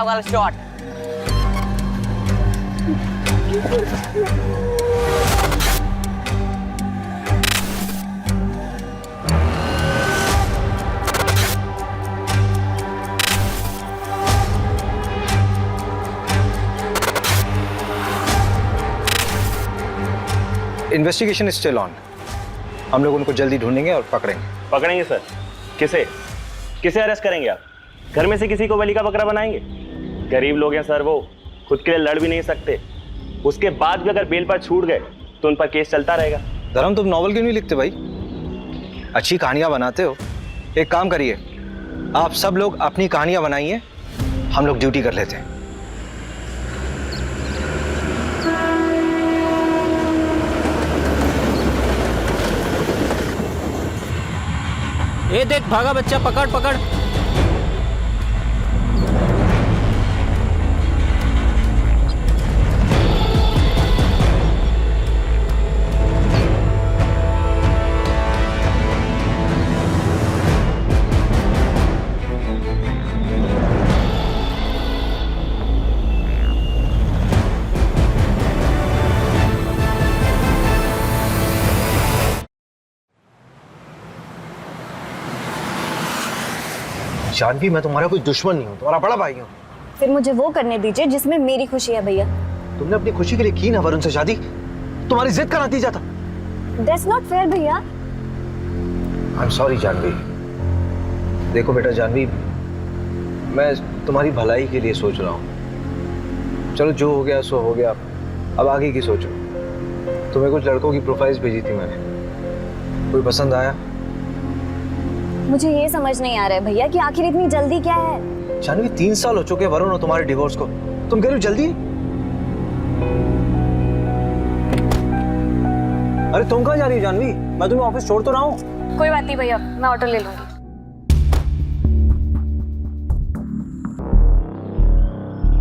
खराब वाला shot. Investigation is still on. हम लोग उनको जल्दी ढूंढेंगे और पकड़ेंगे। पकड़ेंगे सर? किसे किसे अरेस्ट करेंगे आप? घर में से किसी को बलि का बकरा बनाएंगे? गरीब लोग हैं सर, वो खुद के लिए लड़ भी नहीं सकते। उसके बाद भी अगर बेल पर छूट गए तो उन पर केस चलता रहेगा। धर्म, तुम नॉवल क्यों नहीं लिखते भाई? अच्छी कहानियां बनाते हो। एक काम करिए, आप सब लोग अपनी कहानियां बनाइए, हम लोग ड्यूटी कर लेते हैं। ये देख भागा बच्चा, पकड़ पकड़। जानवी, मैं तुम्हारा कोई दुश्मन नहीं हूँ, तुम्हारा बड़ा भाई हूँ। फिर मुझे वो करने दीजिए जिसमें मेरी खुशी है भैया। तुमने अपनी खुशी के लिए की ना वरुण से शादी, तुम्हारी जिद का नतीजा था। That's not fair भैया। I'm sorry Janvi. देखो बेटा जानवी, मैं तुम्हारी भलाई के लिए सोच रहा हूँ। चलो जो हो गया सो हो गया, अब आगे की सोचो। तुम्हें कुछ लड़कों की प्रोफाइल्स भेजी थी मैंने, कोई पसंद आया? मुझे ये समझ नहीं आ रहा है भैया कि आखिर इतनी जल्दी क्या है। जानवी, 3 साल हो चुके वरुण और तुम्हारे डिवोर्स को, तुम कह रहे हो जल्दी? अरे तुम कहाँ जा रही हो जानवी? मैं तुम्हें ऑफिस छोड़ तो रहा हूँ। कोई बात नहीं भैया, मैं ऑटो ले लूंगी।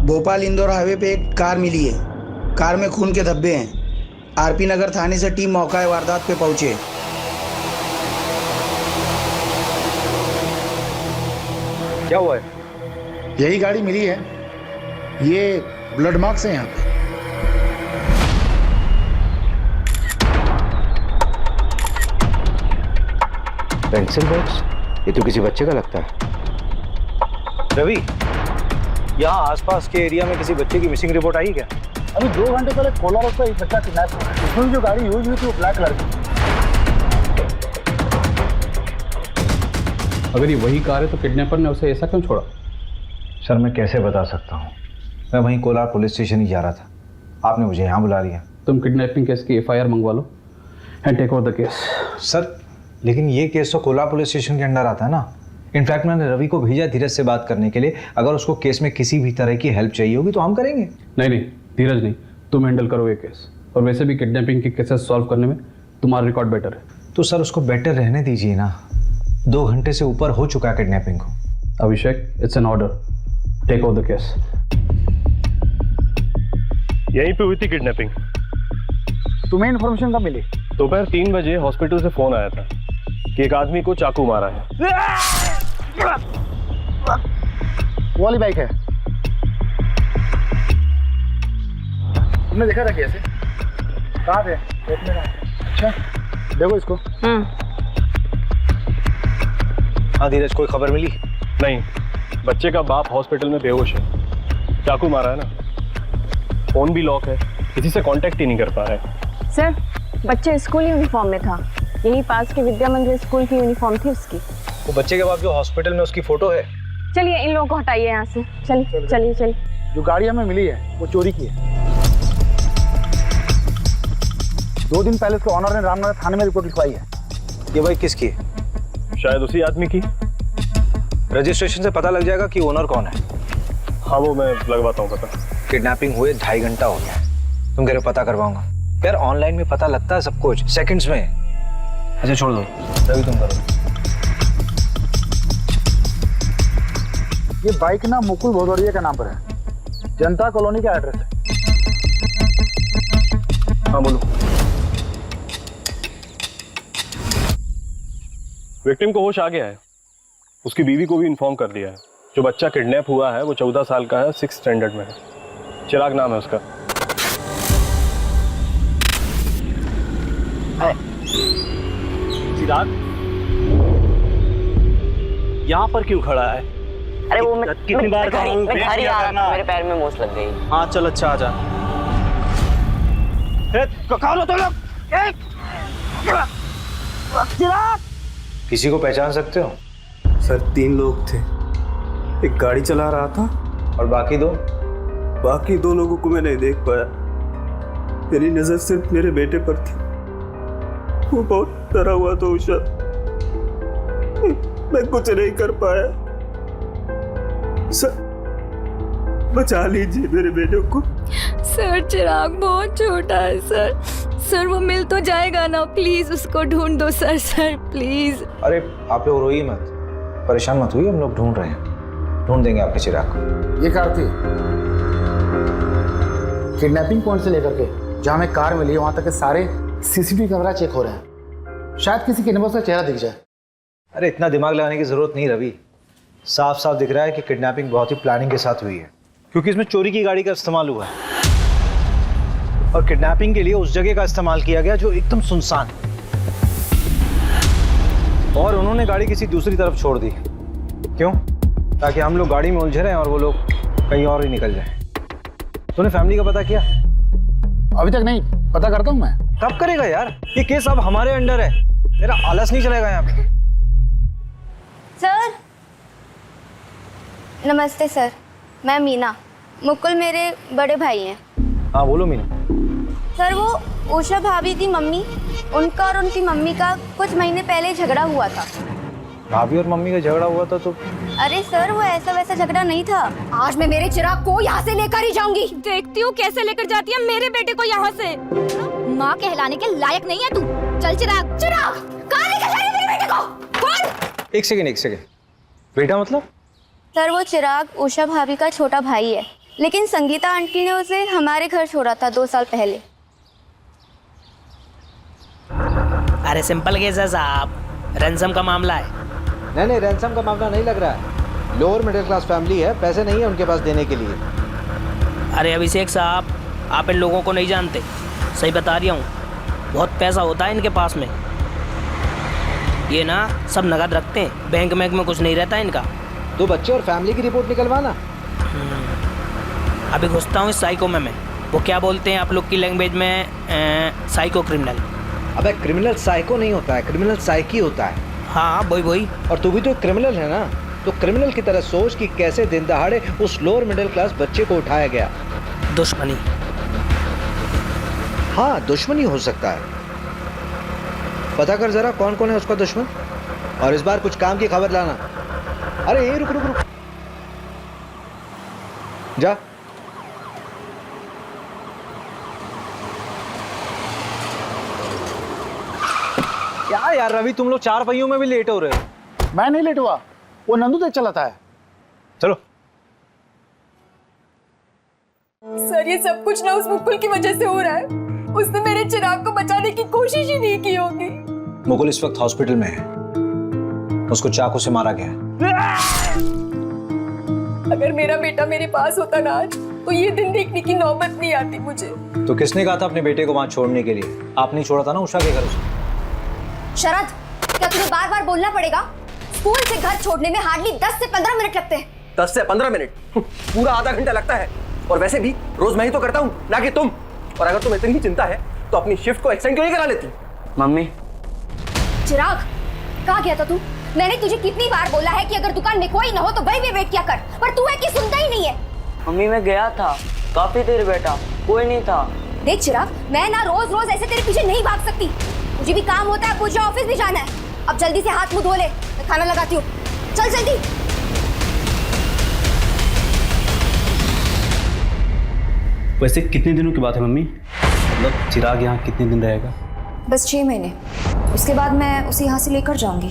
भोपाल इंदौर हाईवे पे एक कार मिली है। कार में खून के धब्बे हैं। आरपी नगर थाने से टीम मौका वारदात पे पहुंचे। क्या हुआ है? यही गाड़ी मिली है, ये ब्लड मार्क्स है यहाँ पे। Pencil box? ये तो किसी बच्चे का लगता है। रवि, यहाँ आसपास के एरिया में किसी बच्चे की मिसिंग रिपोर्ट आई क्या? अभी 2 घंटे पहले कोलार रोड पर एक बच्चा किडनैप हुआ। इसमें जो गाड़ी यूज हुई थी वो ब्लैक कलर की। अगर ये वही कार है तो किडनैपर ने उसे ऐसा क्यों छोड़ा? सर मैं कैसे बता सकता हूँ, मैं वहीं कोलार पुलिस स्टेशन ही जा रहा था, आपने मुझे यहाँ बुला लिया। तुम किडनैपिंग केस की FIR मंगवा लो and take over the case. Sir लेकिन ये केस तो कोलार पुलिस स्टेशन के अंडर आता है ना। इनफैक्ट मैंने रवि को भेजा धीरज से बात करने के लिए, अगर उसको केस में किसी भी तरह की हेल्प चाहिए होगी तो हम करेंगे। नहीं नहीं धीरज नहीं, तुम हैंडल करो ये केस। और वैसे भी किडनैपिंग के केसेस सॉल्व करने में तुम्हारा रिकॉर्ड बेटर है। तो सर उसको बेटर रहने दीजिए ना, 2 घंटे से ऊपर हो चुका है किडनैपिंग को। Abhishek, it's an order, take over the case. यहीं पे हुई थी किडनैपिंग। तुम्हें इन्फॉर्मेशन कब मिली? दोपहर 3 बजे हॉस्पिटल से फोन आया था कि एक आदमी को चाकू मारा है। वो वाली बाइक है। तुमने देखा था कैसे? कहाँ थे? देखने का। अच्छा देखो इसको। हाँ धीरज, कोई खबर मिली? नहीं, बच्चे का बाप हॉस्पिटल में बेहोश है, चाकू मारा है ना। फोन भी लॉक है, किसी से कांटेक्ट ही नहीं कर पा रहा है। सर, बच्चा स्कूल यूनिफॉर्म में था। यही पास के विद्या मंदिर स्कूल की यूनिफॉर्म थी उसकी। वो बच्चे के बाप जो हॉस्पिटल में, उसकी फोटो है। चलिए इन लोगों को हटाइए यहाँ से। चलिए चलिए चलिए। जो गाड़ी हमें मिली है वो चोरी की है। 2 दिन पहले उसके ऑनर ने रामनगर थाने में रिपोर्ट लिखवाई है। ये बाइक किसकी है? शायद उसी आदमी की। रजिस्ट्रेशन से पता लग जाएगा कि ओनर कौन है। हाँ वो मैं लगवाता हूँ पता। किडनैपिंग हुए 2.5 घंटा हो गया, तुम कह रहे हो पता करवाऊंगा? यार ऑनलाइन में पता लगता है सब कुछ सेकंड्स में। अच्छा छोड़ दो, रवि तुम करो। ये बाइक ना मुकुल भदौरिया के नाम पर है, जनता कॉलोनी का एड्रेस है। हाँ बोलो। विक्टिम को होश आ गया है, उसकी बीवी को भी इन्फॉर्म कर दिया है। जो बच्चा किडनैप हुआ है वो 14 साल का है, 6th स्टैंडर्ड में है। चिराग नाम है उसका। चिराग यहाँ पर क्यों खड़ा है? अरे वो मैं कितनी बार कहा हूँ, मैं घर ही आ रहा था, मेरे पैर में मोच लग गई। हाँ चल, अच्छा आ जा। किसी को पहचान सकते हो? सर 3 लोग थे, एक गाड़ी चला रहा था और बाकी दो? बाकी 2 लोगों को मैं नहीं देख पाया। मेरी नजर सिर्फ मेरे बेटे पर थी। वो बहुत डरा हुआ था उषा, मैं कुछ नहीं कर पाया। सर बचा लीजिए मेरे बेटे को। सर चिराग बहुत छोटा है सर। सर वो मिल तो जाएगा ना, प्लीज उसको ढूंढ दो सर। Sir please. अरे आप लोग रोइए मत, परेशान मत हुई, हम लोग ढूंढ रहे हैं, ढूंढ देंगे आपके चिराग को। ये कार थी किडनैपिंग पॉइंट से लेकर के जहाँ हमें कार मिली वहां तक के सारे सीसीटीवी कैमरा चेक हो रहे हैं, शायद किसी किडनैपर का चेहरा दिख जाए। अरे इतना दिमाग लगाने की जरूरत नहीं रवि, साफ साफ दिख रहा है कि किडनैपिंग बहुत ही प्लानिंग के साथ हुई है, क्योंकि इसमें चोरी की गाड़ी का इस्तेमाल हुआ है और किडनैपिंग के लिए उस जगह का इस्तेमाल किया गया जो एकदम सुनसान है, और उन्होंने गाड़ी किसी दूसरी तरफ छोड़ दी। क्यों? ताकि हम लोग गाड़ी में उलझे रहें और वो लोग कहीं और ही निकल जाएं। तूने फैमिली का पता किया? अभी तक नहीं, पता करता हूँ मैं। कब करेगा यार? ये केस अब हमारे अंडर है, तेरा आलस नहीं चलेगा यहाँ पे। सर नमस्ते सर, मैं मीना, मुकुल मेरे बड़े भाई हैं। हाँ बोलो मीना। सर वो उषा भाभी की मम्मी, उनका और उनकी मम्मी का कुछ महीने पहले झगड़ा हुआ था। भाभी और मम्मी का झगड़ा हुआ था तो? अरे सर वो ऐसा वैसा झगड़ा नहीं था। आज मैं मेरे चिराग को यहाँ से लेकर ही जाऊंगी। देखती हूँ कैसे लेकर जाती है मेरे बेटे को यहाँ से। माँ कहलाने के लायक नहीं है तू। चल चिराग। चिराग कहाँ लेकर जा रही है मेरे बेटे को? कौन? एक सेकंड, बेटा मतलब? सर वो चिराग उषा भाभी का छोटा भाई है, लेकिन संगीता आंटी ने उसे हमारे घर छोड़ा था 2 साल पहले। अरे सिंपल केस है साहब, रैंसम का मामला है। नहीं रैंसम का मामला नहीं लग रहा है, लोअर मिडिल क्लास फैमिली है, पैसे नहीं है उनके पास देने के लिए। अरे अभिषेक साहब, आप इन लोगों को नहीं जानते, सही बता रहा हूँ, बहुत पैसा होता है इनके पास में। ये ना सब नगद रखते हैं, बैंक में कुछ नहीं रहता इनका। तो बच्चे और फैमिली की रिपोर्ट निकलवाना। अभी घुसता हूँ इस साइको में मैं। वो क्या बोलते हैं आप लोग की लैंग्वेज में? Psycho criminal. अबे क्रिमिनल साइको नहीं होता है, क्रिमिनल साइकी होता है। हाँ वही। और तू भी तो क्रिमिनल है ना, तो क्रिमिनल की तरह सोच कि कैसे दिन दहाड़े उस लोअर मिडिल क्लास बच्चे को उठाया गया। दुश्मनी। हाँ दुश्मनी हो सकता है, पता कर जरा कौन कौन है उसका दुश्मन, और इस बार कुछ काम की खबर लाना। अरे ये रुक जा। क्या यार रवि, तुम लोग 4 पहियों में भी लेट हो रहे हो। मैं नहीं लेट हुआ, वो नंदू तेज चलाता है। चलो। सर ये सब कुछ ना उस मुकुल की वजह से हो रहा है। उसने मेरे चिराग को बचाने की कोशिश ही नहीं की होगी। मुकुल इस वक्त हॉस्पिटल में है, उसको चाकू से मारा गया है। अगर मेरा बेटा मेरे पास होता ना आज, तो ये दिन देखने की नौबत नहीं आती मुझे। तो किसने कहा था अपने बेटे को वहां छोड़ने के लिए? आपने छोड़ा था ना उषा के घर से। शरद, क्या तुम्हें बार बार बोलना पड़ेगा? स्कूल से घर छोड़ने में हार्डली 10 से 15 मिनट लगते हैं। 10 से 15 मिनट? पूरा आधा घंटा लगता है। और वैसे भी रोज मैं ही तो करता हूँ, ना कि तुम। और अगर तुम्हें इतनी चिंता है तो अपनी शिफ्ट को एक्सटेंड क्यों नहीं करा लेती? मम्मी। चिराग, कहाँ गया था तू? मैंने तुझे कितनी बार बोला है कि अगर दुकान में कोई ना हो तो वहीं पे वेट किया कर, पर तू है कि सुनता ही नहीं है। मम्मी मैं गया था, काफी देर बैठा, कोई नहीं था। देख चिराग, मैं ना रोज रोज ऐसे तेरे पीछे नहीं भाग सकती। मुझे भी काम होता है, मुझे ऑफिस भी जाना है। अब जल्दी से हाथ मुंह धो ले, मैं खाना लगाती हूँ। चल जल्दी। वैसे कितने दिनों की बात है मम्मी? मतलब चिराग यहाँ कितने दिन रहेगा? बस 6 महीने, उसके बाद मैं उसे यहाँ से लेकर जाऊंगी।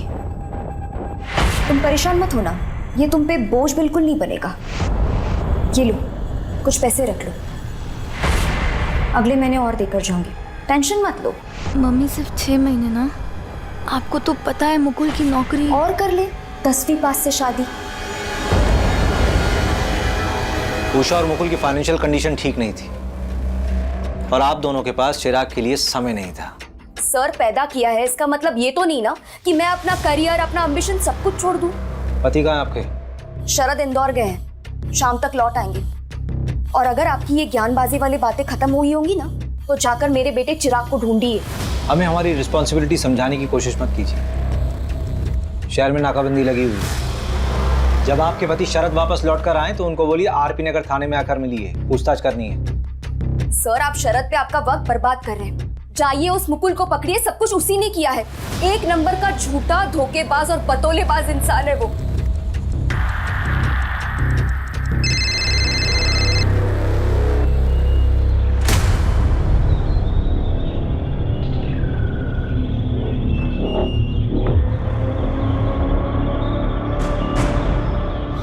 तुम परेशान मत होना, ये तुम पे बोझ बिल्कुल नहीं बनेगा। ये लो, कुछ पैसे रख लो, अगले महीने और देकर जाऊंगी, टेंशन मत लो। मम्मी सिर्फ 6 महीने ना, आपको तो पता है मुकुल की नौकरी। और कर ले 10वीं पास से शादी। उषा और मुकुल की फाइनेंशियल कंडीशन ठीक नहीं थी और आप दोनों के पास चिराग के लिए समय नहीं था। सर, पैदा किया है इसका मतलब ये तो नहीं ना कि मैं अपना करियर, अपना एम्बिशन सब कुछ छोड़ दूं। पति कहाँ है आपके? शरद इंदौर गए हैं, शाम तक लौट आएंगे। और अगर आपकी ये ज्ञानबाजी वाली बातें खत्म हुई होंगी ना, तो जाकर मेरे बेटे चिराग को ढूंढिए। हमें हमारी रिस्पॉन्सिबिलिटी समझाने की कोशिश मत कीजिए। शहर में नाकाबंदी लगी हुई है। जब आपके पति शरद वापस लौट कर आए तो उनको बोलिए आरपी नगर थाने में आकर मिलिए, पूछताछ करनी है। सर, आप शरद पे आपका वक्त बर्बाद कर रहे हैं। जाइए उस मुकुल को पकड़िए, सब कुछ उसी ने किया है। एक नंबर का झूठा, धोखेबाज और बतौलेबाज इंसान है वो।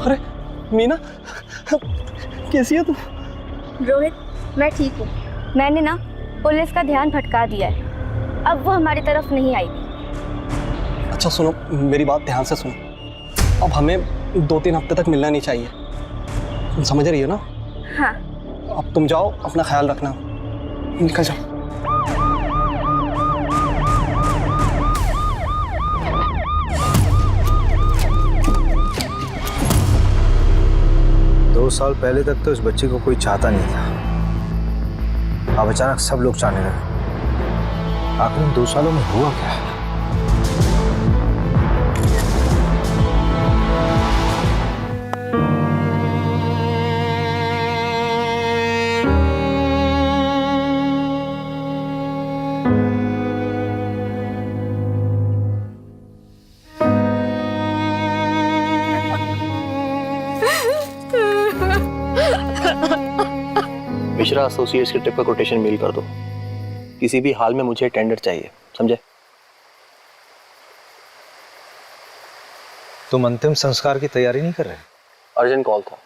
अरे मीना, कैसी है तू? रोहित, मैं ठीक हूँ। मैंने ना पुलिस का ध्यान भटका दिया है, अब वो हमारी तरफ नहीं आएगी। अच्छा सुनो, मेरी बात ध्यान से सुनो। अब हमें 2-3 हफ्ते तक मिलना नहीं चाहिए, तुम समझ रही हो ना? हाँ। अब तुम जाओ, अपना ख्याल रखना, निकल जाओ। दो साल पहले तक तो इस बच्चे को कोई चाहता नहीं था, अब अचानक सब लोग चाहने लगे। आखिर इन 2 सालों में हुआ क्या है? मिश्रा एसोसिएट्स के ट्रिप का कोटेशन मेल कर दो। किसी भी हाल में मुझे टेंडर चाहिए, समझे? तुम अंतिम संस्कार की तैयारी नहीं कर रहे? अर्जेंट कॉल था,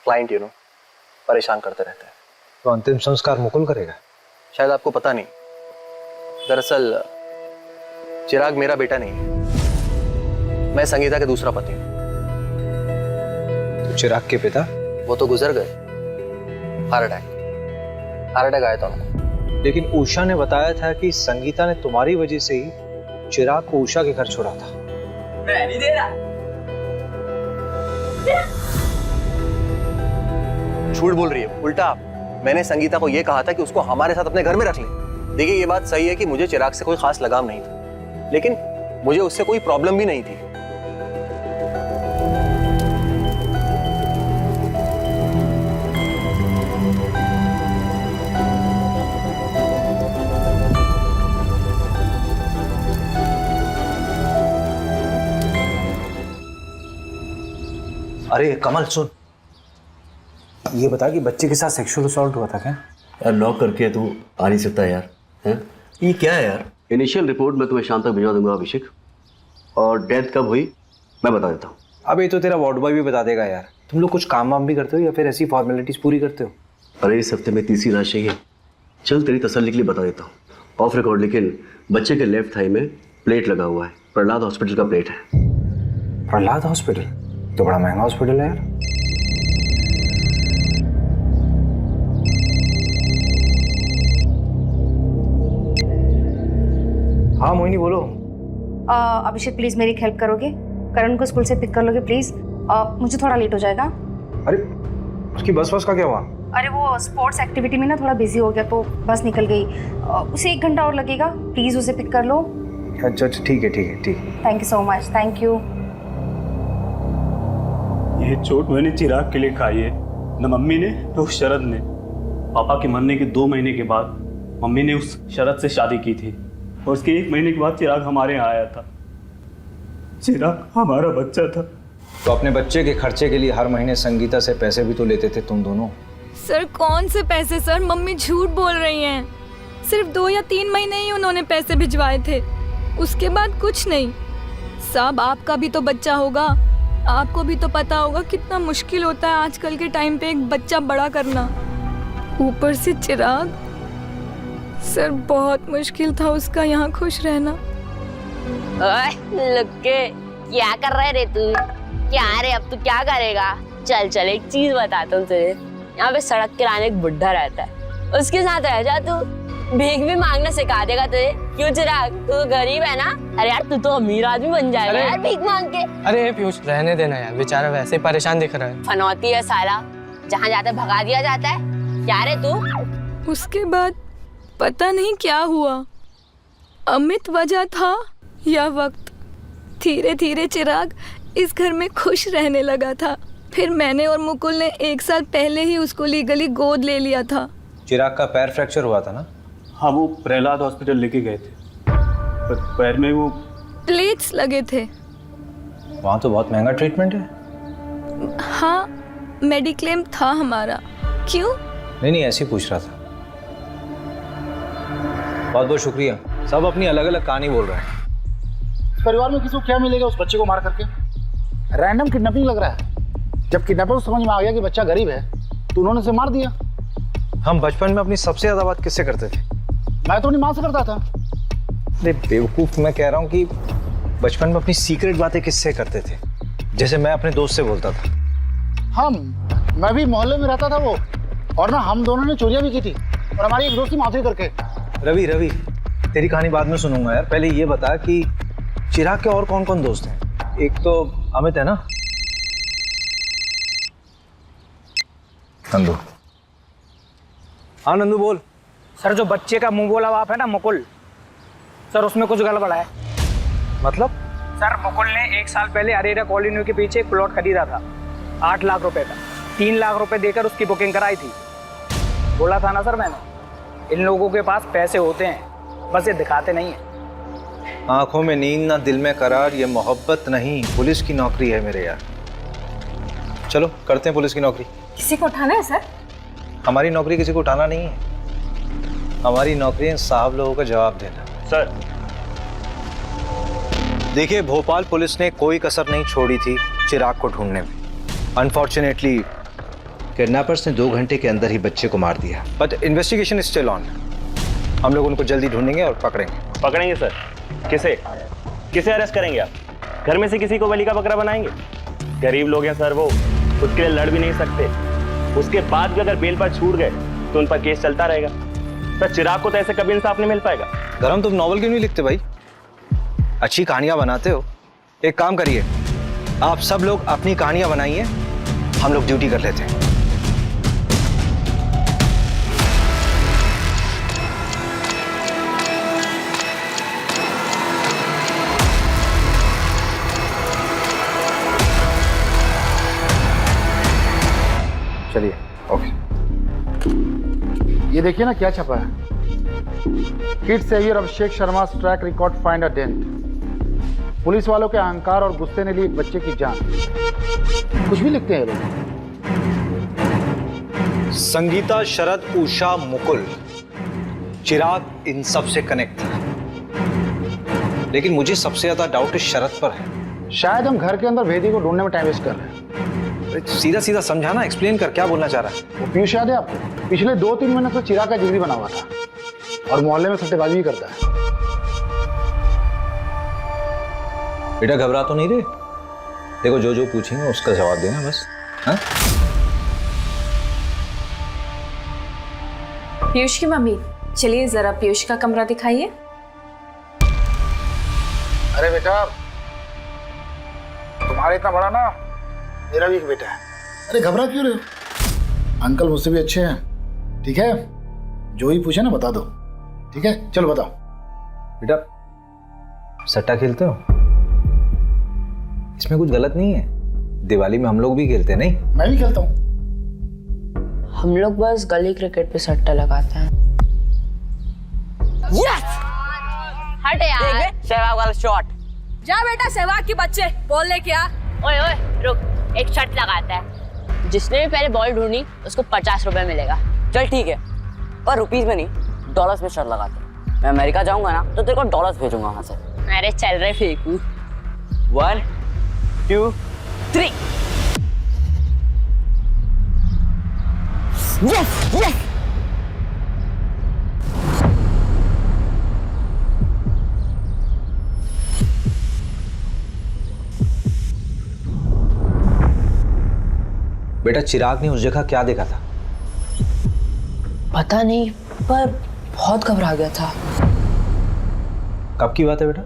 क्लाइंट परेशान करते रहते हैं। तो अंतिम संस्कार मुकुल करेगा? शायद आपको पता नहीं, दरअसल चिराग मेरा बेटा नहीं है, मैं संगीता के दूसरा पति हूँ। तो चिराग के पिता? वो तो गुजर गए, हार्ट अटैक आया था उनको। लेकिन उषा ने बताया था कि संगीता ने तुम्हारी वजह से ही चिराग को उषा के घर छोड़ा था। मैं नहीं दे रहा। झूठ बोल रही है, उल्टा मैंने संगीता को यह कहा था कि उसको हमारे साथ अपने घर में रख ले। देखिए, ये बात सही है कि मुझे चिराग से कोई खास लगाव नहीं था, लेकिन मुझे उससे कोई प्रॉब्लम भी नहीं थी। अरे कमल सुन, ये बता कि बच्चे के साथ सेक्सुअल असॉल्ट हुआ था क्या? यार लॉक करके तू आ नहीं सकता यार, हैं? ये क्या है यार? इनिशियल रिपोर्ट मैं तुम्हें शाम तक भिजवा दूंगा अभिषेक, और डेथ कब हुई मैं बता देता हूँ। अब ये तो तेरा वार्ड बॉय भी बता देगा यार। तुम लोग कुछ काम वाम भी करते हो या फिर ऐसी फॉर्मेलिटीज पूरी करते हो? अरे इस हफ्ते में तीसरी लाश चाहिए। चल तेरी तसल्ली के लिए बता देता हूँ ऑफ रिकॉर्ड, लेकिन बच्चे के लेफ्ट थाई में प्लेट लगा हुआ है। प्रहलाद हॉस्पिटल का प्लेट है। प्रहलाद हॉस्पिटल तो बड़ा महंगा हॉस्पिटल है यार। हाँ मोहिनी बोलो। अभिषेक प्लीज मेरी हेल्प करोगे? करण को स्कूल से पिक कर लोगे प्लीज? मुझे थोड़ा लेट हो जाएगा। अरे उसकी बस का क्या हुआ? अरे वो स्पोर्ट्स एक्टिविटी में ना थोड़ा बिजी हो गया तो बस निकल गई। उसे 1 घंटा और लगेगा, प्लीज उसे पिक कर लो। अच्छा ठीक है। Thank you so much. Thank you. ये चोट मैंने चिराग के लिए खाई है, न मम्मी ने न उस शरद ने। पापा के मरने के 2 महीने के बाद मम्मी ने उस शरद से शादी की थी और उसके 1 महीने के बाद चिराग हमारे यहाँ आया था। चिराग हमारा बच्चा था। तो अपने बच्चे के खर्चे के लिए हर महीने संगीता से पैसे भी तो लेते थे तुम दोनों। सर कौन से पैसे सर? मम्मी झूठ बोल रही हैं। सिर्फ 2 या 3 महीने ही उन्होंने पैसे भिजवाए थे, उसके बाद कुछ नहीं। साहब आपका भी तो बच्चा होगा, आपको भी तो पता होगा कितना मुश्किल होता है आजकल के टाइम पे एक बच्चा बड़ा करना, ऊपर से चिराग। सर बहुत मुश्किल था उसका यहाँ खुश रहना। लुक्के क्या कर रहे रे तू? क्या रे अब तू क्या करेगा? चल चल एक चीज बताता हूँ तुझे, यहाँ पे सड़क किनारे एक बुढ़ा रहता है, उसके साथ रह जा तू, भीख भी मांगना सिखा देगा तुझे। क्यों चिराग, तू तो गरीब है ना? अरे यार तू तो अमीर आदमी बन जाएगा यार भीख मांग के। अरे पीयूष रहने देना यार, बेचारा वैसे ही परेशान दिख रहा है। फनौती है साला, जहाँ जाता है भगा दिया जाता है। क्या रे तू? उसके बाद पता नहीं क्या हुआ, अमित वजह था या वक्त, धीरे धीरे चिराग इस घर में खुश रहने लगा था। फिर मैंने और मुकुल ने 1 साल पहले ही उसको लीगली गोद ले लिया था। चिराग का पैर फ्रैक्चर हुआ था ना? हाँ, वो प्रहलाद हॉस्पिटल लेके गए थे, पर पैर में वो प्लेट्स लगे थे। वहाँ तो बहुत महंगा ट्रीटमेंट है। हाँ, मेडिक्लेम था हमारा। क्यों? नहीं ऐसे ही पूछ रहा था। बहुत बहुत शुक्रिया। सब अपनी अलग अलग कहानी बोल रहे हैं। परिवार में किसी को क्या मिलेगा उस बच्चे को मार करके? रैंडम किडनैपिंग लग रहा है। जब किडनैपर को समझ में आ गया कि बच्चा गरीब है तो उन्होंने उसे मार दिया। हम बचपन में अपनी सबसे ज्यादा बात किससे करते थे? मैं तो अपनी माँ से करता था। अरे बेवकूफ, मैं कह रहा हूँ कि बचपन में अपनी सीक्रेट बातें किससे करते थे? जैसे मैं अपने दोस्त से बोलता था। मैं भी मोहल्ले में रहता था वो, और ना हम दोनों ने चोरियां भी की थी, और हमारी एक दोस्त की माफी करके। रवि तेरी कहानी बाद में सुनूंगा यार, पहले ये बता कि चिराग के और कौन कौन दोस्त हैं? एक तो अमित है ना? नंदू। हाँ नंदू बोल। सर जो बच्चे का मुंह बोला बाप है ना मुकुल, सर उसमें कुछ गड़बड़ है। मतलब? सर मुकुल ने 1 साल पहले अरेरा कॉलोनी के पीछे एक प्लॉट खरीदा था 8 लाख रुपए का। 3 लाख रुपए देकर उसकी बुकिंग कराई थी। बोला था ना सर मैंने, इन लोगों के पास पैसे होते हैं, बस ये दिखाते नहीं है। आंखों में नींद ना दिल में करार, ये मोहब्बत नहीं पुलिस की नौकरी है मेरे यार। चलो करते हैं पुलिस की नौकरी। किसी को उठाना है सर? हमारी नौकरी किसी को उठाना नहीं है, हमारी नौकरी है साहब लोगों का जवाब देना। सर देखिए, भोपाल पुलिस ने कोई कसर नहीं छोड़ी थी चिराग को ढूंढने में। अनफॉर्चुनेटली किडनैपर्स ने 2 घंटे के अंदर ही बच्चे को मार दिया, but investigation is still on. हम लोग उनको जल्दी ढूंढेंगे और पकड़ेंगे सर। किसे अरेस्ट करेंगे आप? घर में से किसी को बलि का बकरा बनाएंगे? गरीब लोग हैं सर, वो खुद के लिए लड़ भी नहीं सकते। उसके बाद भी अगर बेल पर छूट गए तो उन पर केस चलता रहेगा। सर चिराग को तो ऐसे कभी इंसाफ नहीं मिल पाएगा। धर्म, तुम नॉवल क्यों नहीं लिखते भाई? अच्छी कहानियां बनाते हो। एक काम करिए, आप सब लोग अपनी कहानियां बनाइए, हम लोग ड्यूटी कर लेते हैं। चलिए ओके। ये देखिए ना क्या छपा है, kid saviour Abhishek Sharma track record find a dent. Police वालों के अहंकार और गुस्से ने ली एक बच्चे की जान। कुछ भी लिखते हैं लोग। संगीता, शरद, उषा, मुकुल, चिराग इन सब से कनेक्ट था, लेकिन मुझे सबसे ज्यादा डाउट शरद पर है। शायद हम घर के अंदर भेदी को ढूंढने में टाइम वेस्ट कर रहे हैं। सीधा सीधा समझाना, एक्सप्लेन कर, क्या बोलना चाह रहा है? वो पीयूष याद है आपको? पिछले 2-3 महीने से चिराग का जिगरी बना हुआ था और मोहल्ले में सट्टेबाजी भी करता है। बेटा घबरा तो नहीं रहे? देखो जो जो पूछेंगे उसका जवाब देना बस। हाँ? पीयूष की मम्मी, चलिए जरा पीयूष का कमरा दिखाइए। अरे बेटा, तुम्हारा इतना बड़ा ना मेरा भी एक बेटा है। अरे घबरा क्यों रहे हो? अंकल मुझसे भी अच्छे हैं, ठीक है? जो ही पूछे ना बता दो, ठीक है? चलो बताओ। बेटा सट्टा खेलते हो? इसमें कुछ गलत नहीं है, दिवाली में हम लोग भी खेलते हैं। नहीं, मैं भी खेलता हूँ। हम लोग बस गली क्रिकेट पे सट्टा लगाते हैं। यस! हट यार, सहवाग वाला शॉट। जा बेटा सहवाग के बच्चे, बॉल लेके आ। ओए ओए रुक, एक शर्त लगाता है, जिसने भी पहले बॉल ढूंढी उसको 50 रुपए मिलेगा। चल ठीक है, पर रुपीज में नहीं, डॉलर्स में शर्त लगाते हैं। मैं अमेरिका जाऊंगा ना तो तेरे को डॉलर्स भेजूंगा वहां से। अरे चल रहे फेंकू। 1 2 3। Yes yes. बेटा चिराग ने उस जगह क्या देखा था? पता नहीं, पर बहुत घबरा गया था। कब की बात है बेटा?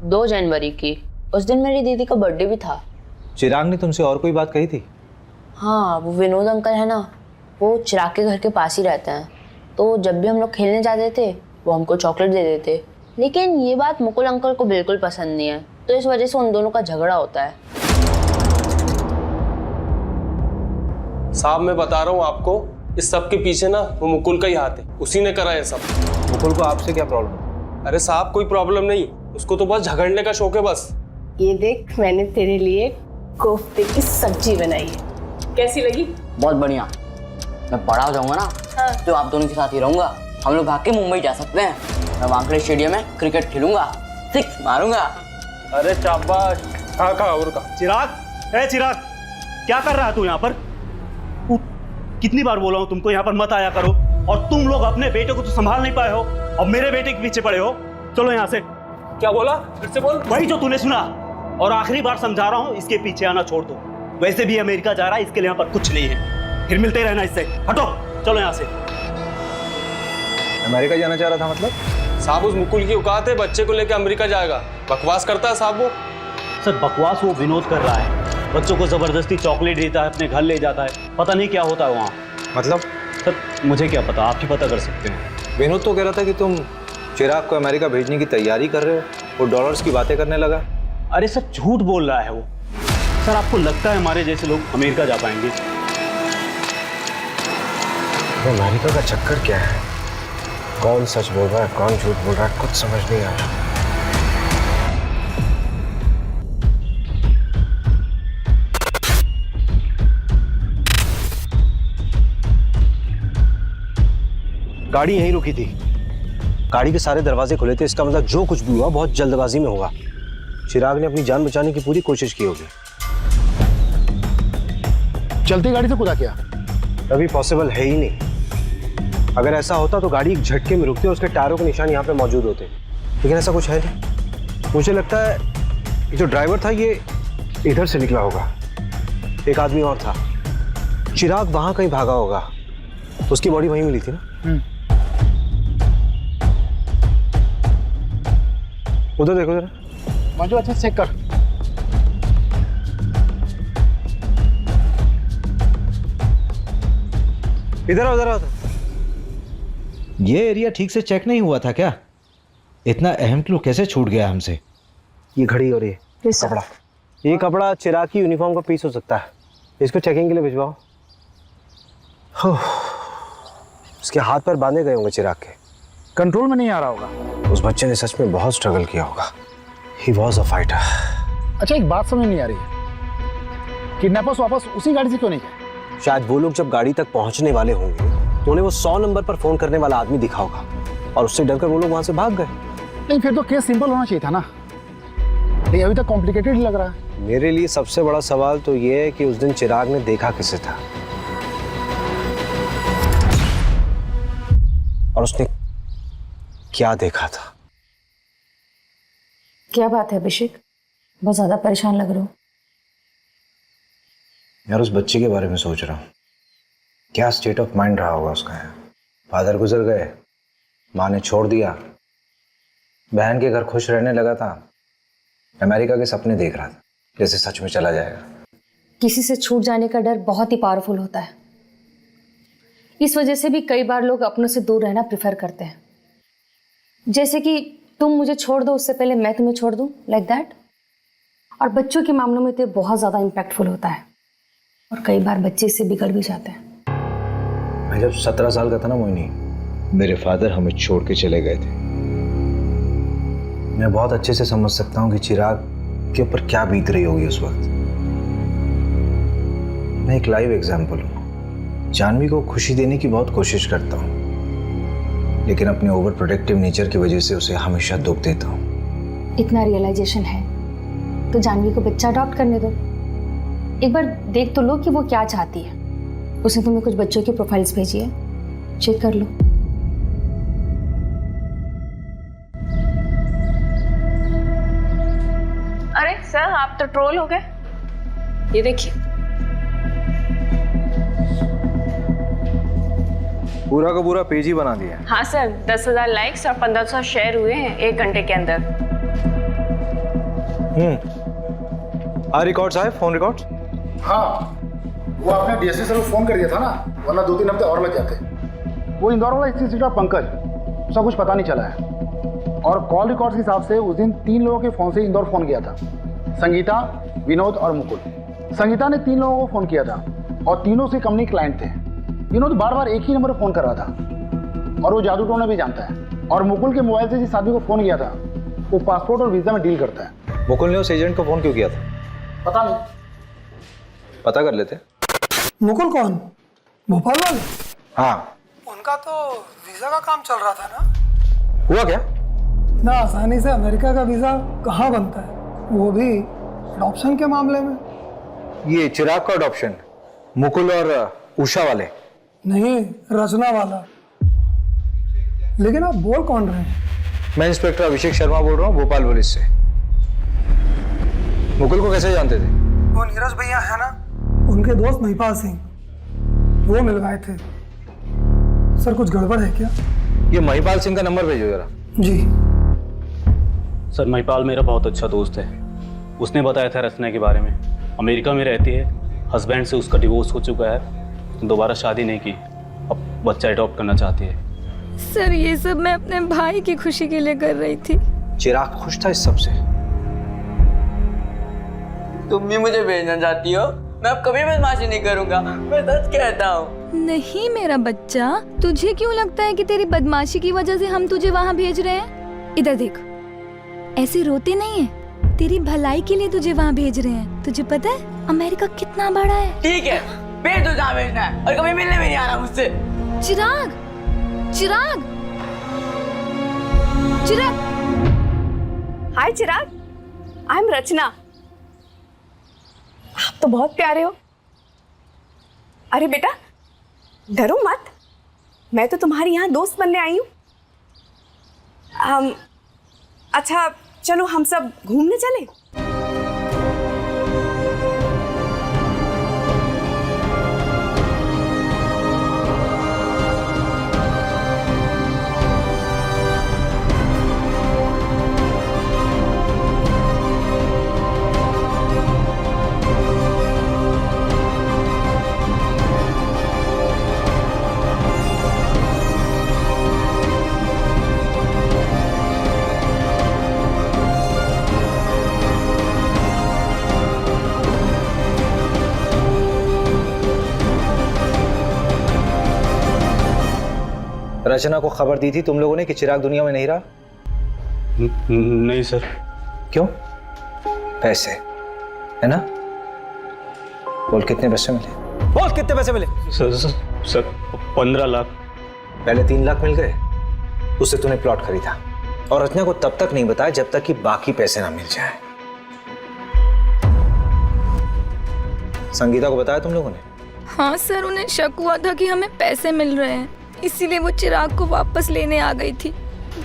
2 जनवरी की। उस दिन मेरी दीदी का बर्थडे भी था। चिराग ने तुमसे और कोई बात कही थी? हाँ, वो विनोद अंकल है ना, वो चिराग के घर के पास ही रहते हैं। तो जब भी हम लोग खेलने जाते थे वो हमको चॉकलेट दे देते। लेकिन ये बात मुकुल अंकल को बिल्कुल पसंद नहीं है, तो इस वजह से उन दोनों का झगड़ा होता है। साहब मैं बता रहा हूँ आपको, इस सब के पीछे ना वो मुकुल का ही हाथ है, उसी ने करा है सब। मुकुल को आपसे क्या प्रॉब्लम? अरे साहब कोई प्रॉब्लम नहीं, उसको तो बस झगड़ने का शौक है बस। ये देख, मैंने तेरे लिए कोफ्ते की सब्जी बनाई है, कैसी लगी? बहुत बढ़िया। मैं बड़ा हो जाऊंगा ना, तो आप दोनों के साथ ही रहूंगा। हम लोग भाग के मुंबई जा सकते हैं। मैं वानखेड़े स्टेडियम में क्रिकेट खेलूंगा, 6 मारूंगा। अरे शाबाश। कहा और कहा? चिराग, ए चिराग, क्या कर रहा है तू यहाँ पर? कितनी बार बोला हूँ तुमको यहाँ पर मत आया करो, और तुम लोग अपने बेटे को तो संभाल नहीं पाए हो और मेरे बेटे के पीछे पड़े हो। चलो यहाँ से। क्या बोला? फिर से बोल। वही जो तूने सुना, और आखिरी बार समझा रहा हूँ, इसके पीछे आना छोड़ दो। वैसे भी अमेरिका जा रहा है, इसके लिए यहाँ पर कुछ नहीं है, फिर मिलते रहना इससे। हटो, चलो यहाँ से। अमेरिका जाना चाह रहा था मतलब? साहब उस मुकुल की औकात है, बच्चे को लेकर अमेरिका जाएगा। बकवास करता है साहब वो। सर बकवास वो विनोद कर रहा है, बच्चों को जबरदस्ती चॉकलेट देता है, अपने घर ले जाता है, पता नहीं क्या होता है वहाँ। मतलब? सर मुझे क्या पता, आप ही पता कर सकते हैं। विनोद तो कह रहा था कि तुम चिराग को अमेरिका भेजने की तैयारी कर रहे हो, वो डॉलर्स की बातें करने लगा। अरे सर झूठ बोल रहा है वो। सर आपको लगता है हमारे जैसे लोग अमेरिका जा पाएंगे? अमेरिका का चक्कर क्या है? कौन सच बोल रहा है, कौन झूठ बोल रहा है, कुछ समझ नहीं आ रहा। गाड़ी यहीं रुकी थी, गाड़ी के सारे दरवाजे खुले थे। इसका मतलब जो कुछ भी हुआ बहुत जल्दबाजी में होगा। चिराग ने अपनी जान बचाने की पूरी कोशिश की होगी। चलती गाड़ी से कूदा क्या? अभी पॉसिबल है ही नहीं। अगर ऐसा होता तो गाड़ी एक झटके में रुकती और उसके टायरों के निशान यहाँ पे मौजूद होते, लेकिन ऐसा कुछ है नहीं। मुझे लगता है ये जो ड्राइवर था ये इधर से निकला होगा। एक आदमी और था, चिराग वहां कहीं भागा होगा, तो उसकी बॉडी वहीं मिली थी ना। उधर देखो जरा मंजू, अच्छा चेक कर। इधर आओ, उधर। ये एरिया ठीक से चेक नहीं हुआ था क्या? इतना अहम क्लू कैसे छूट गया हमसे? ये घड़ी और ये कपड़ा, ये कपड़ा चिराग की यूनिफॉर्म का पीस हो सकता है। इसको चेकिंग के लिए भिजवाओ। उसके हाथ पर बांधे गए होंगे चिराग के, कंट्रोल में नहीं आ रहा होगा। उस बच्चे ने सच में बहुत स्ट्रगल किया होगा। He was a fighter। अच्छा एक बात समझ नहीं आ रही है, किडनैपर्स वापस उसी गाड़ी से क्यों नहीं गए? शायद वो लोग जब गाड़ी तक पहुंचने वाले होंगे तो उन्हें वो 100 नंबर पर फोन करने वाला आदमी दिखा होगा, और उससे डरकर वो लोग वहां से भाग गए। नहीं, फिर तो केस सिंपल होना चाहिए था ना, लेकिन अभी तक कॉम्प्लिकेटेड लग रहा है। मेरे लिए सबसे बड़ा सवाल तो ये है कि उस दिन चिराग ने देखा किसे था, और उसने क्या देखा था। क्या बात है अभिषेक, बहुत ज्यादा परेशान लग रहे हो। यार उस बच्चे के बारे में सोच रहा हूँ, क्या स्टेट ऑफ माइंड रहा होगा उसका। फादर गुजर गए, माँ ने छोड़ दिया, बहन के घर खुश रहने लगा था, अमेरिका के सपने देख रहा था जैसे सच में चला जाएगा। किसी से छूट जाने का डर बहुत ही पावरफुल होता है। इस वजह से भी कई बार लोग अपनों से दूर रहना प्रेफर करते हैं, जैसे कि तुम मुझे छोड़ दो उससे पहले मैं तुम्हें छोड़ दूं, लाइक दैट। और बच्चों के मामलों में तो बहुत ज़्यादा इम्पैक्टफुल होता है, और कई बार बच्चे इससे बिगड़ भी जाते हैं। मैं जब 17 साल का था ना मोहिनी, मेरे फादर हमें छोड़ के चले गए थे। मैं बहुत अच्छे से समझ सकता हूँ कि चिराग के ऊपर क्या बीत रही होगी उस वक्त। मैं एक लाइव एग्जाम्पल हूँ। जानवी को खुशी देने की बहुत कोशिश करता हूँ, लेकिन अपने ओवर प्रोटेक्टिव नेचर की वजह से उसे हमेशा दुख देता हूँ। इतना रियलाइजेशन है तो जानवी को बच्चा अडॉप्ट करने दो। एक बार देख तो लो कि वो क्या चाहती है। उसने तुम्हें कुछ बच्चों की प्रोफाइल्स भेजी है, चेक कर लो। अरे सर, आप तो ट्रोल हो गए। ये देखिए। पूरा का पूरा पेज ही बना दिया है। हाँ सर, 10,000 लाइक्स और 1500 शेयर हुए हैं 1 घंटे के अंदर। रिकॉर्ड्स आए, फोन रिकॉर्ड्स? हाँ, वो आपने डीएसपी सर को फोन कर दिया था ना, वरना 2-3 हफ्ते और लग जाते। वो इंदौर वाला स्थिति का पंकज, उसका कुछ पता नहीं चला है। और कॉल रिकॉर्ड्स के हिसाब से उस दिन 3 लोगों के फोन से इंदौर फोन किया था, संगीता, विनोद और मुकुल। संगीता ने 3 लोगों को फोन किया था और तीनों से कंपनी क्लाइंट थे। विनोद बार बार एक ही नंबर पर फोन कर रहा था और वो जादू टोना भी जानता है। और मुकुल के मोबाइल से जिस आदमी को फोन किया था वो पासपोर्ट और वीजा में डील करता है। मुकुल ने उस एजेंट को फोन क्यों किया था? पता नहीं, पता कर लेते। मुकुल कौन? भोपाल वाले? हाँ। उनका तो वीजा का काम चल रहा था ना। हुआ क्या? ना आसानी से अमेरिका का वीजा कहाँ बनता है, वो भी अडॉप्शन के मामले में। ये चिराग का अडॉप्शन मुकुल और उषा वाले? नहीं, रचना वाला। लेकिन आप बोल कौन रहे हैं? मैं इंस्पेक्टर अभिषेक शर्मा बोल रहा हूँ, भोपाल पुलिस से। मुकुल को कैसे जानते थे? वो नीरज भैया है ना, उनके दोस्त महिपाल सिंह, वो मिलवाए थे। सर कुछ गड़बड़ है क्या? ये महिपाल सिंह का नंबर भेजो जरा। जी सर, महिपाल मेरा बहुत अच्छा दोस्त है। उसने बताया था रचना के बारे में। अमेरिका में रहती है, हस्बैंड से उसका डिवोर्स हो चुका है, दोबारा शादी नहीं की, अब बच्चा अडॉप्ट करना चाहती है। सर ये सब मैं अपने भाई की खुशी के लिए कर रही थी। चिराग खुश था इस सब से? तुम भी मुझे भेजना चाहती हो? मैं अब कभी बदमाशी नहीं करूंगा, मैं सच कहता हूँ। नहीं मेरा बच्चा, तुझे क्यों लगता है कि तेरी बदमाशी की वजह से हम तुझे वहाँ भेज रहे हैं? इधर देख, ऐसे रोते नहीं है, तेरी भलाई के लिए तुझे वहाँ भेज रहे हैं। तुझे पता है अमेरिका कितना बड़ा है? ठीक है, भेज दो जहाँ भेजना है, और कभी मिलने भी नहीं आना मुझसे। चिराग, चिराग, चिराग। हाय चिराग, आई एम रचना। आप तो बहुत प्यारे हो। अरे बेटा डरो मत, मैं तो तुम्हारी यहाँ दोस्त बनने आई हूँ। अच्छा चलो हम सब घूमने चलें। रचना को खबर दी थी तुम लोगों ने कि चिराग दुनिया में नहीं रहा? नहीं सर। क्यों? पैसे है ना? बोल कितने पैसे मिले? बोल कितने पैसे मिले? सर 15 लाख। पहले 3 लाख मिल गए, उससे तूने प्लॉट खरीदा और रचना को तब तक नहीं बताया जब तक कि बाकी पैसे ना मिल जाए। संगीता को बताया तुम लोगों ने? हाँ सर, उन्हें शक हुआ था कि हमें पैसे मिल रहे हैं, इसीलिए वो चिराग को वापस लेने आ गई थी,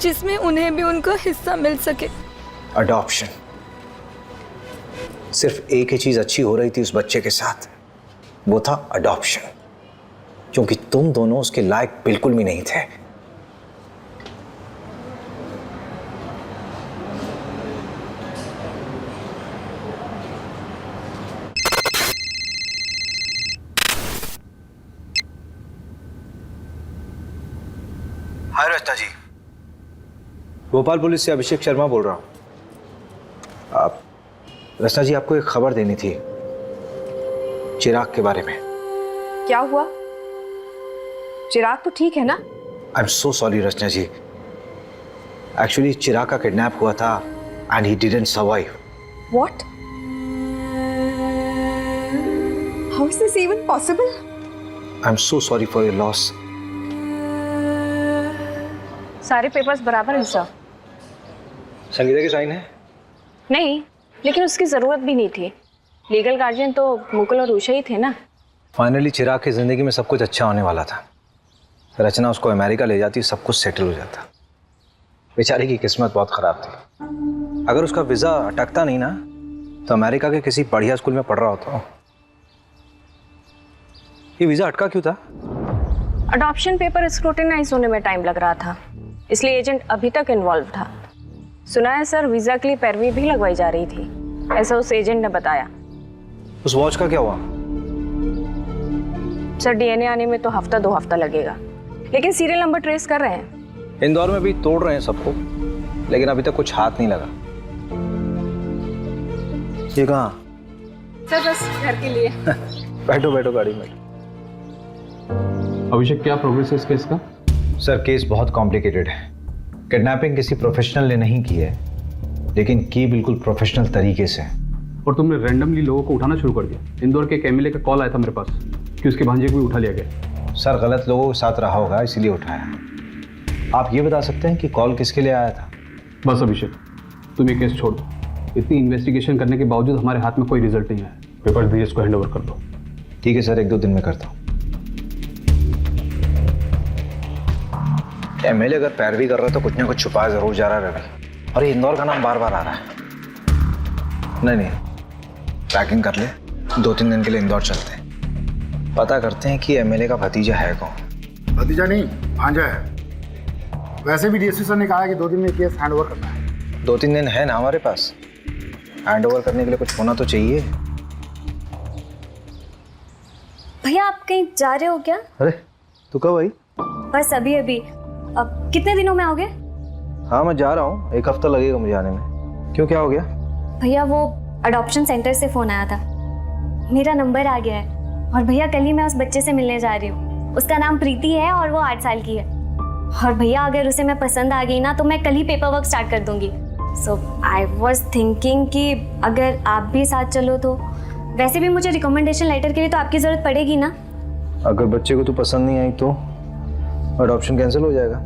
जिसमें उन्हें भी उनका हिस्सा मिल सके। अडॉप्शन। सिर्फ एक ही चीज अच्छी हो रही थी उस बच्चे के साथ, वो था अडॉप्शन, क्योंकि तुम दोनों उसके लायक बिल्कुल भी नहीं थे। हाय रचना जी, भोपाल पुलिस से अभिषेक शर्मा बोल रहा हूं। आप रचना जी, आपको एक खबर देनी थी चिराग के बारे में। क्या हुआ? चिराग तो ठीक है ना? I am so sorry Rachna ji, actually Chirag का किडनैप हुआ था and he didn't survive. What? How is this even possible? I am so sorry for your loss. सारे पेपर्स बराबर हैं सर। संगीता की साइन है? नहीं, लेकिन उसकी ज़रूरत भी नहीं थी। लीगल गार्जियन तो मुकुल और उषा ही थे ना। फाइनली चिराग की जिंदगी में सब कुछ अच्छा होने वाला था। रचना उसको अमेरिका ले जाती, सब कुछ सेटल हो जाता। बेचारी की किस्मत बहुत खराब थी। अगर उसका वीजा अटकता नहीं ना तो अमेरिका के किसी बढ़िया स्कूल में पढ़ रहा होता। ये वीजा अटका क्यों था? अडॉप्शन पेपर स्क्रूटिनाइज होने में टाइम लग रहा था, इसलिए एजेंट अभी तक इन्वॉल्व था। सुना है सर वीजा के लिए पैरवी भी लगवाई जा रही थी, ऐसा उस एजेंट ने बताया। उस वॉच का क्या हुआ? सर डीएनए आने में तो हफ्ता 2 हफ्ता लगेगा, लेकिन सीरियल नंबर ट्रेस कर रहे हैं। इंदौर में भी तोड़ रहे हैं सबको, लेकिन अभी तक कुछ हाथ नहीं लगा। ये कहाँ? सर बस घर के लिए। बैठो बैठो गाड़ी में। अभिषेक, क्या प्रोग्रेस है इस केस का? सर केस बहुत कॉम्प्लिकेटेड है। किडनैपिंग किसी प्रोफेशनल ने नहीं की है, लेकिन की बिल्कुल प्रोफेशनल तरीके से। और तुमने रैंडमली लोगों को उठाना शुरू कर दिया। इंदौर के एक एमएलए का कॉल आया था मेरे पास कि उसके भांजे को भी उठा लिया गया। सर गलत लोगों के साथ रहा होगा, इसीलिए उठाया। आप ये बता सकते हैं कि कॉल किसके लिए आया था? बस अभिषेक, तुम ये केस छोड़ दो। इतनी इन्वेस्टिगेशन करने के बावजूद हमारे हाथ में कोई रिजल्ट नहीं आया। पेपर दिए, इसको हैंड ओवर कर दो। ठीक है सर, 1-2 दिन में करता हूँ। एमएलए अगर पैरवी कर रहा है तो कुछ ना कुछ छुपा जरूर जा रहा है रवि। और ये इंदौर का नाम बार बार आ रहा है। नहीं, पैकिंग कर ले, 2-3 दिन के लिए इंदौर चलते हैं। पता करते हैं कि एमएलए का भतीजा है कौन। भतीजा नहीं, भांजा है। वैसे भी डीएसपी सर ने कहा है कि 2 दिन में केस हैंड ओवर करना है। 2-3 दिन है ना हमारे पास, हैंड ओवर करने के लिए कुछ होना तो चाहिए। भैया आप कहीं जा रहे हो क्या? अरे तू कब आई? बस अभी अभी। अब कितने दिनों में आओगे? हाँ मैं जा रहा हूँ, 1 हफ्ता लगेगा मुझे आने में। क्यों, क्या हो गया? भैया वो अडॉप्शन सेंटर से फ़ोन आया था, मेरा नंबर आ गया है। और भैया कल ही मैं उस बच्चे से मिलने जा रही हूँ। उसका नाम प्रीति है और वो 8 साल की है। और भैया अगर उसे मैं पसंद आ गई ना तो मैं कल ही पेपर वर्क स्टार्ट कर दूँगी। सो आई वॉज थिंकिंग कि अगर आप भी साथ चलो तो। वैसे भी मुझे रिकमेंडेशन लेटर के लिए तो आपकी ज़रूरत पड़ेगी ना। अगर बच्चे को तू पसंद नहीं आई तो अडॉप्शन कैंसिल हो जाएगा।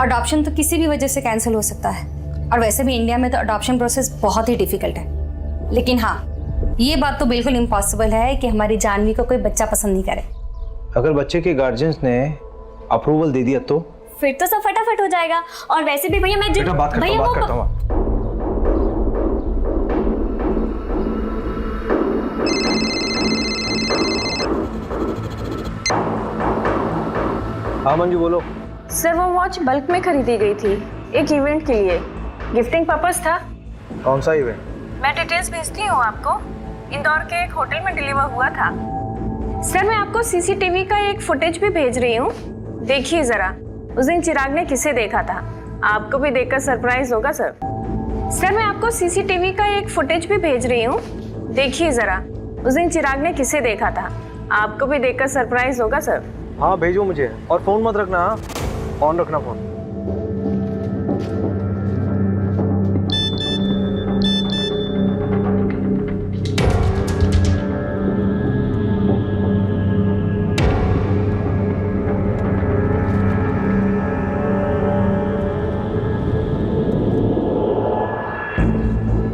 अडॉप्शन तो किसी भी वजह से कैंसिल हो सकता है, और वैसे भी इंडिया में तो अडॉप्शन प्रोसेस बहुत ही डिफिकल्ट है। लेकिन हाँ, ये बात तो बिल्कुल इम्पॉसिबल है कि हमारी जानवी को कोई बच्चा पसंद नहीं करे। अगर बच्चे के गार्जियंस ने अप्रूवल दे दिया तो? फिर तो सब फटाफट हो जाएगा। और वैसे भी भैया मैं बेटा बात करता हूँ। हाँ मंजू बोलो। सर वो वॉच बल्क में खरीदी गई थी, एक इवेंट के लिए, गिफ्टिंग पर्पस था। कौन सा इवेंट? मैं डिटेल्स भेजती हूँ आपको। इंदौर के एक होटल में डिलीवर हुआ था। सर मैं आपको सीसीटीवी का एक फुटेज भी भेज रही हूँ, देखिए जरा। उस दिन चिराग ने किसे देखा था, आपको भी देखकर सरप्राइज होगा सर। सर मैं आपको सीसीटीवी का एक फुटेज भी भेज रही हूँ, देखिए जरा। उस दिन चिराग ने किसे देखा था, आपको भी देखकर सरप्राइज होगा सर। हाँ भेजो मुझे, और फोन मत रखना, ऑन रखना फोन।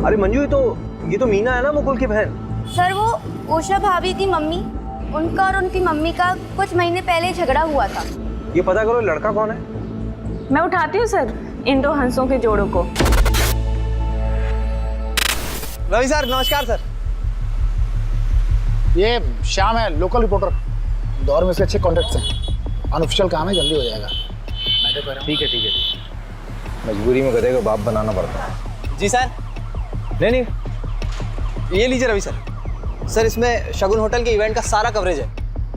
अरे मंजू, ये तो मीना है ना, मुकुल की बहन। सर वो उषा भाभी की मम्मी, उनका और उनकी मम्मी का कुछ महीने पहले झगड़ा हुआ था। ये पता करो लड़का कौन है। मैं उठाती हूँ सर इन 2 हंसों के जोड़ों को। रवि सर नमस्कार सर। ये श्याम है, लोकल रिपोर्टर। दौर में से अच्छे कॉन्टेक्ट्स हैं। अनऑफिशियल काम है, जल्दी हो जाएगा। ठीक है। मजबूरी में गधे को बाप बनाना पड़ता है। जी सर। नहीं, ये लीजिए रवि सर। सर इसमें शगुन होटल के इवेंट का सारा कवरेज है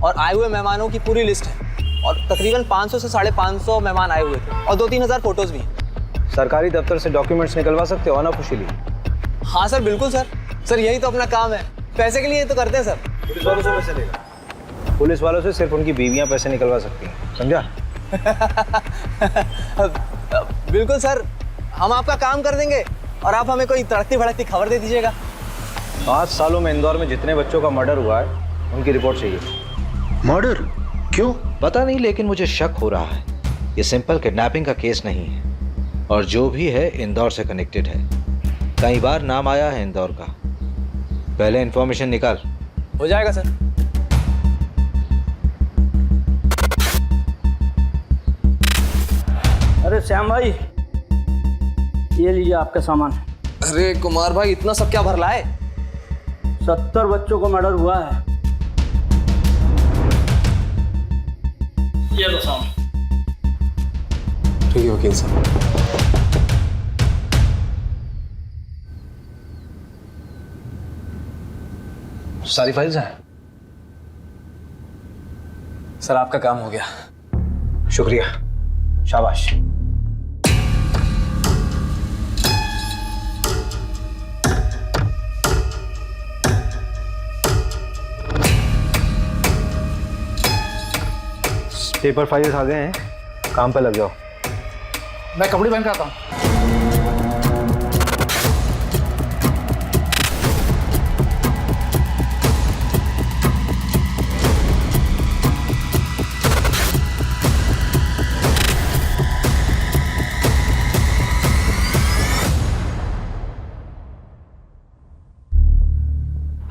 और आए हुए मेहमानों की पूरी लिस्ट है, और तकरीबन 500 से 550 मेहमान आए हुए थे, और 2-3 हज़ार फोटोज भी हैं। सरकारी दफ्तर से डॉक्यूमेंट्स निकलवा सकते हो अनऑफिशियली? हाँ सर बिल्कुल सर। सर यही तो अपना काम है, पैसे के लिए तो करते हैं सर। पुलिस वालों से पैसे लेगा? पुलिस वालों से सिर्फ उनकी बीवियां पैसे निकलवा सकती हैं, समझा? बिल्कुल सर, हम आपका काम कर देंगे और आप हमें कोई तड़कती भड़कती खबर दे दीजिएगा। 5 सालों में इंदौर में जितने बच्चों का मर्डर हुआ है उनकी रिपोर्ट चाहिए। मर्डर? क्यों? पता नहीं, लेकिन मुझे शक हो रहा है ये सिंपल किडनैपिंग का केस नहीं है, और जो भी है इंदौर से कनेक्टेड है। कई बार नाम आया है इंदौर का। पहले इन्फॉर्मेशन निकाल। हो जाएगा सर। अरे श्याम भाई, ये लीजिए आपका सामान। अरे कुमार भाई, इतना सब क्या भर लाए? 70 बच्चों को मर्डर हुआ है। ये लो साहब। ठीक है वकील साहब। सारी फाइल्स हैं? सर आपका काम हो गया। शुक्रिया, शाबाश। पेपर फाइल्स आ गए हैं, काम पे लग जाओ। मैं कपड़े पहन के आता हूँ।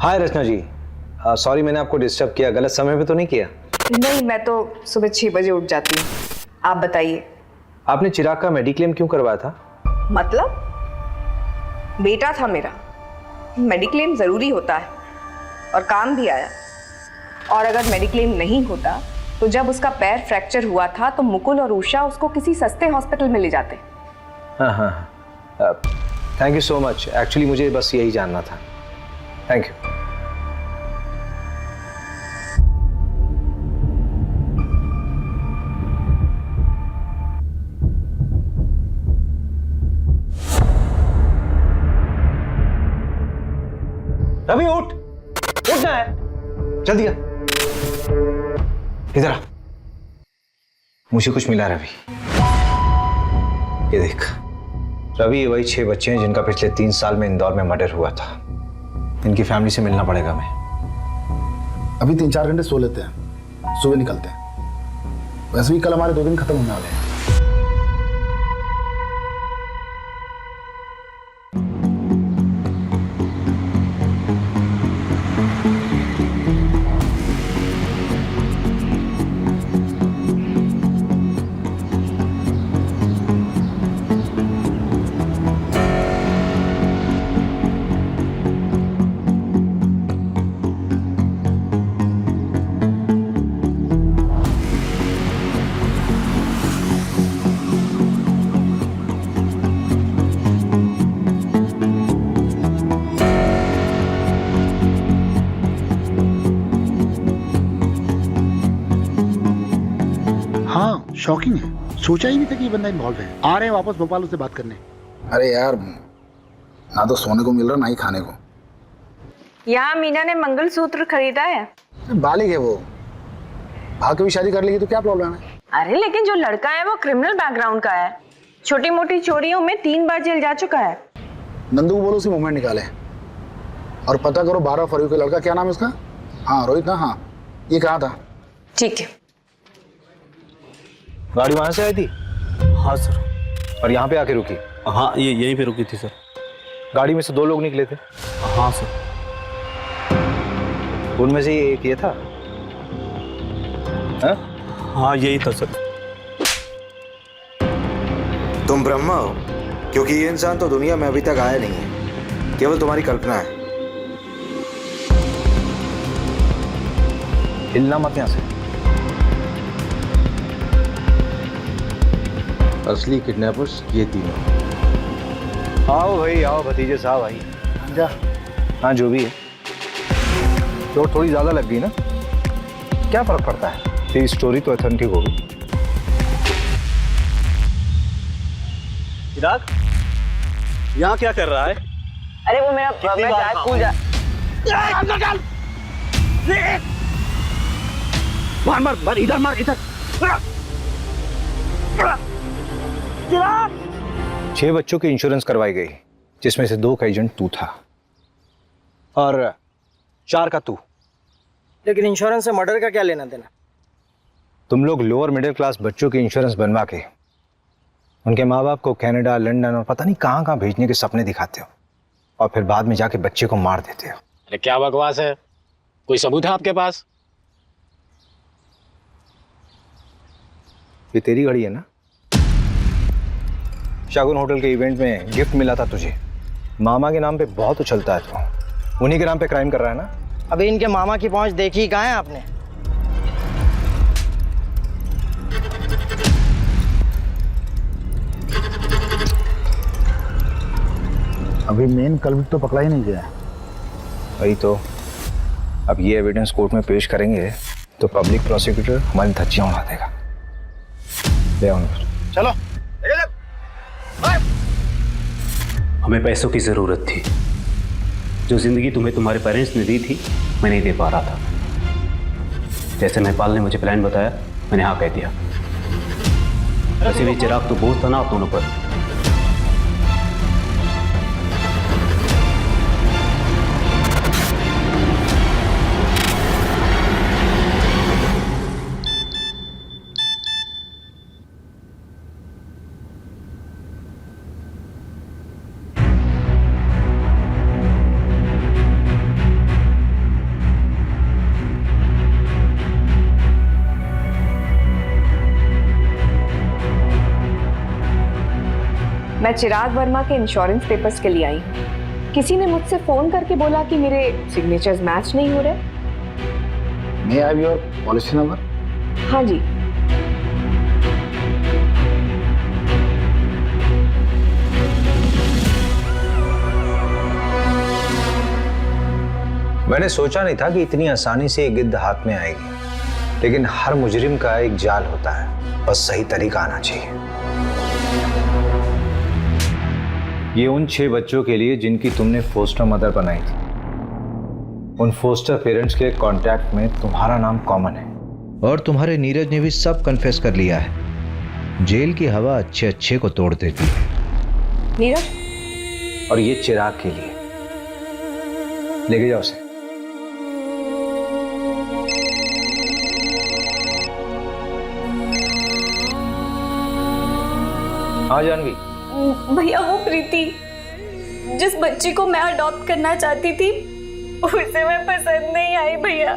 हाय रचना जी, सॉरी मैंने आपको डिस्टर्ब किया, गलत समय पे तो नहीं किया? नहीं, मैं तो सुबह 6 बजे उठ जाती हूँ। आप बताइए। आपने चिराग का मेडिक्लेम क्यों करवाया था? मतलब बेटा था मेरा, मेडिक्लेम जरूरी होता है और काम भी आया। और अगर मेडिक्लेम नहीं होता तो जब उसका पैर फ्रैक्चर हुआ था तो मुकुल और उषा उसको किसी सस्ते हॉस्पिटल में ले जाते। हाँ, thank you so much. Actually मुझे बस यही जानना था। Thank you. रवि उठ, उठना है, जल्दी आ, इधर आ। मुझे कुछ मिला रवि, ये देख। रवि, ये वही 6 बच्चे हैं जिनका पिछले 3 साल में इंदौर में मर्डर हुआ था। इनकी फैमिली से मिलना पड़ेगा हमें। अभी 3-4 घंटे सो लेते हैं, सुबह निकलते हैं। वैसे भी कल हमारे 2 दिन खत्म होने वाले हैं। शॉकिंग है, सोचा ही नहीं था कि ये बंदा इन्वॉल्व है। आ रहे हैं वापस भोपाल उससे बात करने। अरे यार, ना तो सोने को मिल रहा ना ही खाने को। यहाँ मीना ने मंगलसूत्र खरीदा है। बालिग है वो, भाग के भी शादी कर लेगी तो क्या प्रॉब्लम है? अरे लेकिन जो लड़का है वो क्रिमिनल बैकग्राउंड का है, छोटी मोटी चोरियों में 3 बार जेल जा चुका है। नंदू को बोलो उसी मूवमेंट निकाले और पता करो 12 फरवरी का लड़का, क्या नाम है उसका? हाँ रोहित ना? हाँ, ये कहा था। ठीक है। गाड़ी वहां से आई थी? हाँ सर। और यहाँ पे आके रुकी? हाँ, ये यहीं पे रुकी थी सर। गाड़ी में से 2 लोग निकले थे? हाँ सर। उनमें से एक ये था? हाँ यही था सर। तुम ब्रह्मा हो, क्योंकि ये इंसान तो दुनिया में अभी तक आया नहीं है, केवल तुम्हारी कल्पना है। हिलना मत यहाँ से। असली किडनैपर्स ये तीनों। आओ भाई आओ, भतीजे साहब आई। जा। हाँ जो भी है, चोट थोड़ी ज्यादा लग गई ना, क्या फर्क पड़ता है, तेरी स्टोरी तो ऑथेंटिक होगी। चिराग, यहाँ क्या कर रहा है? अरे वो मेरा स्कूल जा। मार मार मार, इधर मार, इधर। 6 बच्चों की इंश्योरेंस करवाई गई, जिसमें से 2 का एजेंट तू था और 4 का तू। लेकिन इंश्योरेंस से मर्डर का क्या लेना देना? तुम लोग लोअर मिडिल क्लास बच्चों की इंश्योरेंस बनवा के उनके माँ बाप को कनाडा, लंदन और पता नहीं कहाँ कहाँ भेजने के सपने दिखाते हो और फिर बाद में जाके बच्चे को मार देते हो। अरे क्या बकवास है, कोई सबूत है आपके पास? ये तेरी घड़ी है ना? शगुन होटल के इवेंट में गिफ्ट मिला था तुझे, मामा के नाम पे बहुत उछलता है तू, उन्हीं के नाम पे क्राइम कर रहा है ना? अभी इनके मामा की पहुंच देखी कहाँ है आपने? अभी मेन कल्प्रिट तो पकड़ा ही नहीं गया। वही तो, अब ये एविडेंस कोर्ट में पेश करेंगे तो पब्लिक प्रोसिक्यूटर हमारी धज्जियां उड़ा देगा। ले आओ चलो। हमें पैसों की ज़रूरत थी। जो ज़िंदगी तुम्हें तुम्हारे पेरेंट्स ने दी थी, मैं नहीं दे पा रहा था। जैसे महिपाल ने मुझे प्लान बताया, मैंने हाँ कह दिया। वैसे भी चिराग तो बोझ था ना आप दोनों पर। मैं चिराग वर्मा के इंश्योरेंस पेपर्स के लिए आई हूँ। किसी ने मुझसे फोन करके बोला कि मेरे सिग्नेचर्स मैच नहीं हो रहे। May I have your policy number? हाँ जी। मैंने सोचा नहीं था कि इतनी आसानी से एक गिद्ध हाथ में आएगी, लेकिन हर मुजरिम का एक जाल होता है, बस सही तरीका आना चाहिए। ये उन 6 बच्चों के लिए जिनकी तुमने फोस्टर मदर बनाई थी। उन फोस्टर पेरेंट्स के कांटेक्ट में तुम्हारा नाम कॉमन है। और तुम्हारे नीरज ने भी सब कन्फेस कर लिया है। जेल की हवा अच्छे अच्छे को तोड़ देती है। नीरज? और ये चिराग के लिए, लेके जाओ उसे। हाँ जानवी। भैया वो प्रीति जिस बच्ची को मैं अडॉप्ट करना चाहती थी, उसे मैं पसंद नहीं आई भैया।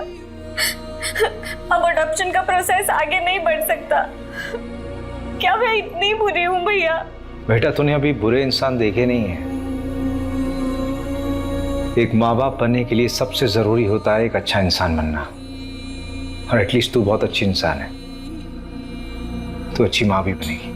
अब अडॉप्शन का प्रोसेस आगे नहीं बढ़ सकता। क्या मैं इतनी बुरी हूँ भैया? बेटा तूने अभी बुरे इंसान देखे नहीं है। एक माँ बाप बनने के लिए सबसे जरूरी होता है एक अच्छा इंसान बनना। और एटलीस्ट तू बहुत अच्छी इंसान है, तू अच्छी माँ भी बनेगी।